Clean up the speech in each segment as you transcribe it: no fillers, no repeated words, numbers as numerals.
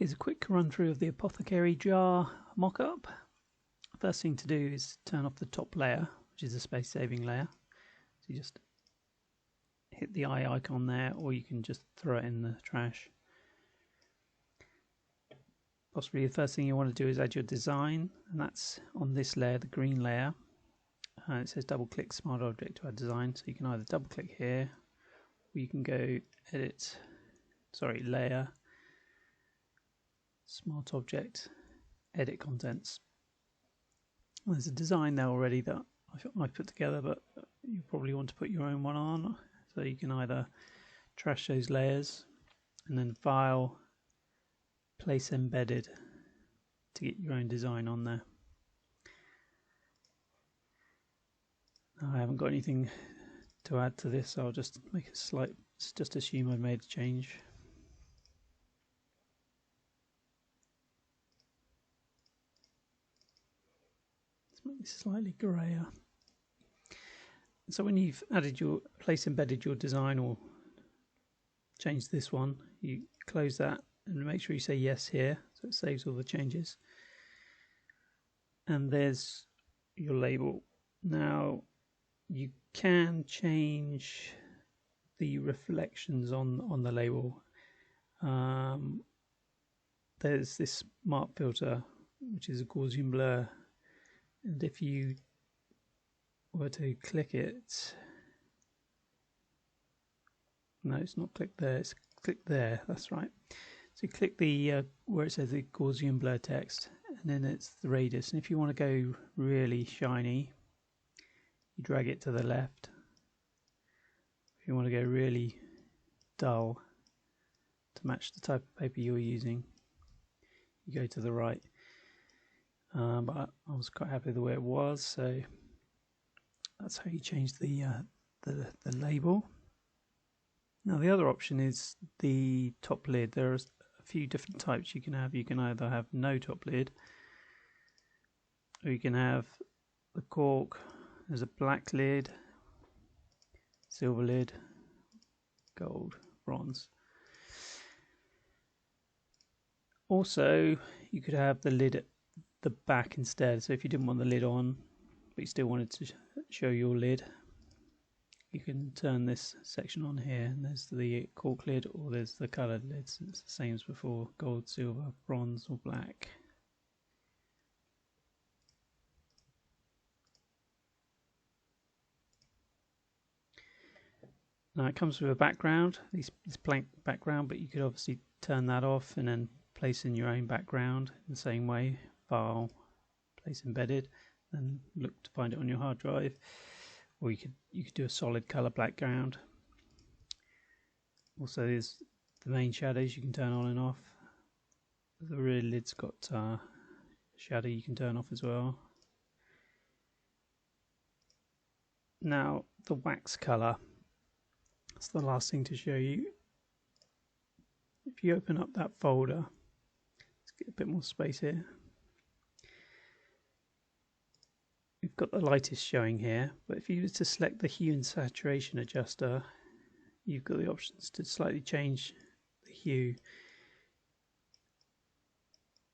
Here's a quick run through of the Apothecary jar mock-up. First thing to do is turn off the top layer, which is a space saving layer. So you just hit the eye icon there, or you can just throw it in the trash. Possibly the first thing you want to do is add your design, and that's on this layer, the green layer. It says double click smart object to add design, so you can either double click here, or you can go layer, smart object, edit contents. There's a design there already that I've put together, but you probably want to put your own one on, so you can either trash those layers and then file, place embedded to get your own design on there. I haven't got anything to add to this, so I'll just make a slight, just assume I've made a change. Let's make this slightly grayer. So when you've added your embedded your design or changed this one, you close that and make sure you say yes here, so it saves all the changes. And there's your label. Now you can change the reflections on the label. There's this mark filter, which is a Gaussian blur, and if you were to click it, no, it's not click there, it's click there, that's right. So click the where it says the Gaussian blur text, and then it's the radius, and if you want to go really shiny, you drag it to the left. If you want to go really dull to match the type of paper you're using, you go to the right. But I was quite happy the way it was, so that's how you change the label. Now the other option is the top lid. There are a few different types you can have. You can either have no top lid, or you can have the cork. There's a black lid, silver lid, gold, bronze. Also, you could have the lid at the back instead. So if you didn't want the lid on, but you still wanted to show your lid, you can turn this section on here, and there's the cork lid, or there's the coloured lids. It's the same as before: gold, silver, bronze, or black. Now it comes with a background, this blank background, but you could obviously turn that off and then place in your own background in the same way. File, place embedded, and look to find it on your hard drive. Or you could do a solid colour background. Also, there's the main shadows you can turn on and off. The rear lid's got shadow you can turn off as well. Now the wax colour. That's the last thing to show you. If you open up that folder, let's get a bit more space here. We've got the lightest showing here, but if you were to select the hue and saturation adjuster, you've got the options to slightly change the hue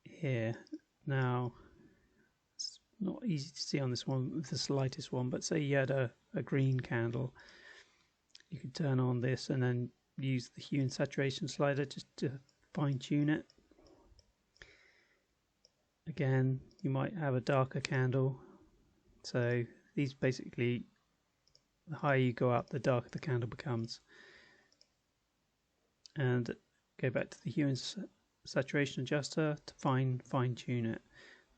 here. Now, it's not easy to see on this one with the lightest one, but say you had a green candle, you could turn on this and then use the hue and saturation slider just to fine tune it. Again, you might have a darker candle. So these basically, the higher you go up, the darker the candle becomes. And go back to the hue and saturation adjuster to fine tune it.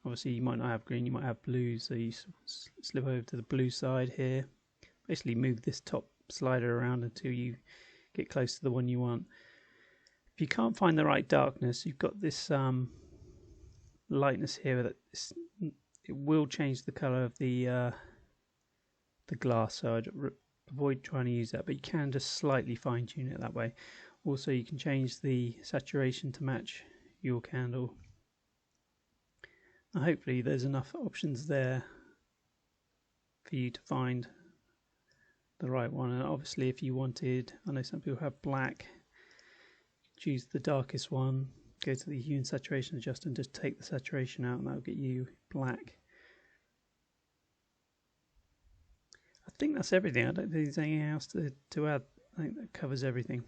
Obviously you might not have green, you might have blue, so you slip over to the blue side here. Basically move this top slider around until you get close to the one you want. If you can't find the right darkness, you've got this lightness here that it will change the colour of the glass, so I'd avoid trying to use that, but you can just slightly fine tune it that way. Also, you can change the saturation to match your candle. Now, hopefully there's enough options there for you to find the right one. And obviously if you wanted, I know some people have black, choose the darkest one, go to the hue and saturation adjuster and just take the saturation out, and that'll get you black. I think that's everything. I don't think there's anything else to add. I think that covers everything.